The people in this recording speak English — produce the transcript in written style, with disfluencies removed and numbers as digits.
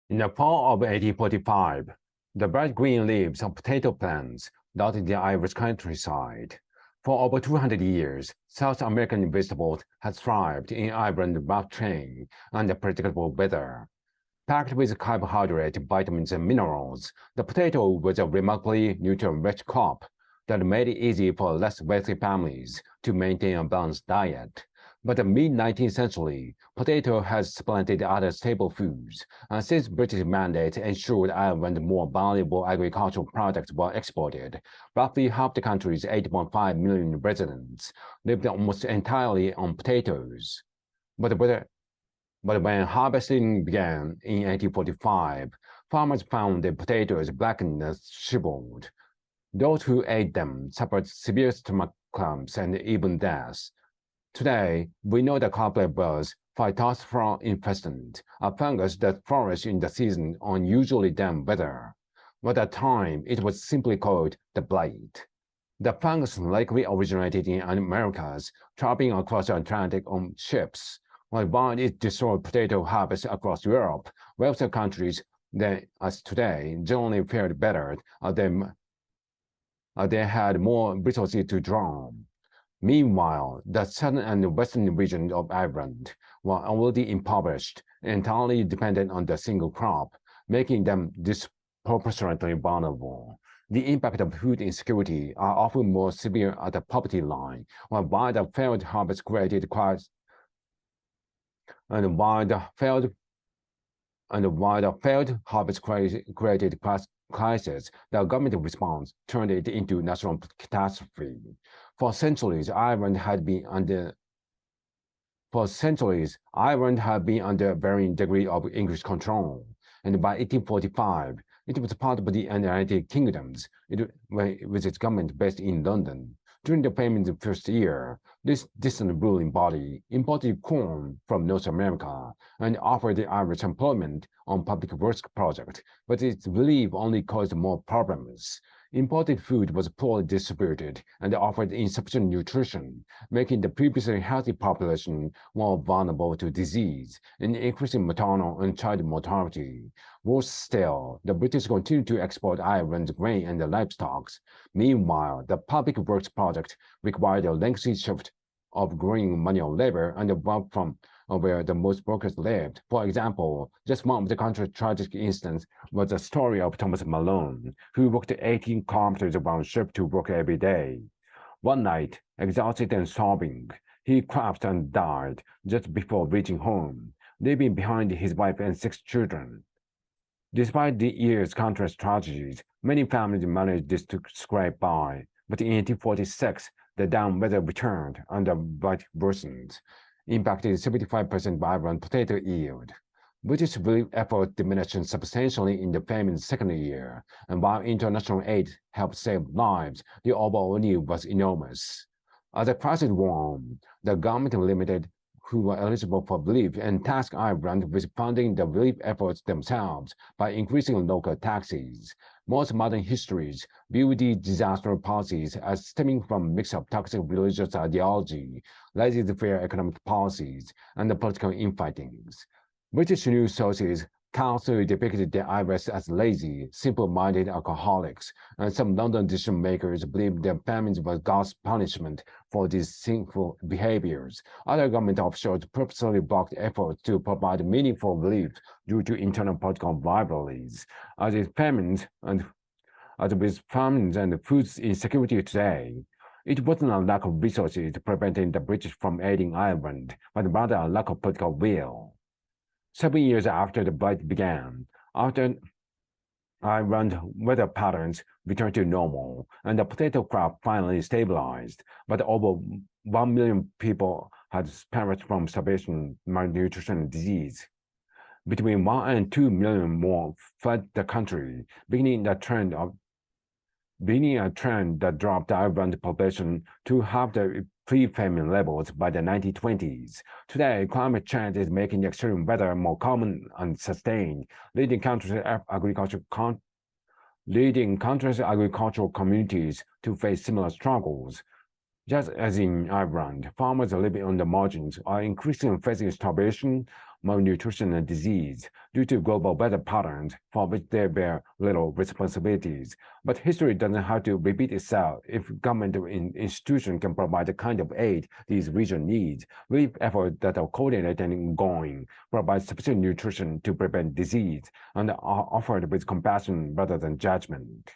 In the fall of 1845, the bright green leaves of potato plants dotted the Irish countryside. For over 200 years, South American vegetables had thrived in Ireland's rough terrain and unpredictable weather. Packed with carbohydrate, vitamins, and minerals, the potato was a remarkably nutrient-rich crop that made it easy for less wealthy families to maintain a balanced diet. But the mid-19th century, potato has supplanted other staple foods, and since British mandates ensured Ireland more valuable agricultural products were exported, roughly half the country's 8.5 million residents lived almost entirely on potatoes. But when harvesting began in 1845, farmers found the potatoes blackened and shriveled. Those who ate them suffered severe stomach cramps and even death. Today, we know the culprit was phytophthora infestant, a fungus that flourished in the season on unusually damp weather. But at the time, it was simply called the blight. The fungus likely originated in the Americas, traveling across the Atlantic on ships. While it destroyed potato harvests across Europe, wealthier countries than us today generally fared better. They had more resources to draw on. Meanwhile, the southern and western regions of Ireland were already impoverished and entirely dependent on the single crop, making them disproportionately vulnerable. The impact of food insecurity are often more severe at the poverty line, while the failed harvest created crisis. And while the failed harvest created crisis, the government response turned it into national catastrophe. For centuries, Ireland had been under a varying degree of English control, and by 1845, it was part of the United Kingdom, with its government based in London. During the famine's first year, this distant ruling body imported corn from North America and offered the Irish employment on public works projects, but its relief only caused more problems. Imported food was poorly distributed and offered insufficient nutrition, making the previously healthy population more vulnerable to disease and increasing maternal and child mortality. Worse still, the British continued to export Ireland's grain and livestock. Meanwhile, the public works project required a lengthy shift of growing manual labor and work from where the most workers lived. For example, just one of the country's tragic instances was the story of Thomas Malone, who walked 18 kilometers around ship to work every day. One night, exhausted and sobbing, he collapsed and died just before reaching home, leaving behind his wife and 6 children. Despite the year's countless tragedies, many families managed to scrape by, but in 1846, the down weather returned and the blight worsened, impacted 75% of Ireland's potato yield. British relief efforts diminished substantially in the famine's second year, and while international aid helped save lives, the overall need was enormous. As the crisis wore on, the government limited who were eligible for relief and tasked Ireland with funding the relief efforts themselves by increasing local taxes. Most modern histories view these disaster policies as stemming from a mix of toxic religious ideology, laissez-faire economic policies, and the political infightings. British news sources constantly depicted the Irish as lazy, simple-minded alcoholics, and some London decision-makers believed the famine was God's punishment for these sinful behaviors. Other government officials purposely blocked efforts to provide meaningful relief due to internal political rivalries. As with famines and food insecurity today, it wasn't a lack of resources preventing the British from aiding Ireland, but rather a lack of political will. 7 years after the blight began, after Ireland's weather patterns returned to normal, and the potato crop finally stabilized, but over 1 million people had perished from starvation, malnutrition, and disease. Between 1 and 2 million more fled the country, beginning a trend that dropped Ireland's population to half the pre-famine levels by the 1920s. Today, climate change is making extreme weather more common and sustained, leading countries' agricultural communities to face similar struggles. Just as in Ireland, farmers living on the margins are increasingly facing starvation, malnutrition, and disease due to global weather patterns for which they bear little responsibilities. But history doesn't have to repeat itself if government institutions can provide the kind of aid these regions need. Relief efforts that are coordinated and ongoing, provide sufficient nutrition to prevent disease, and are offered with compassion rather than judgment.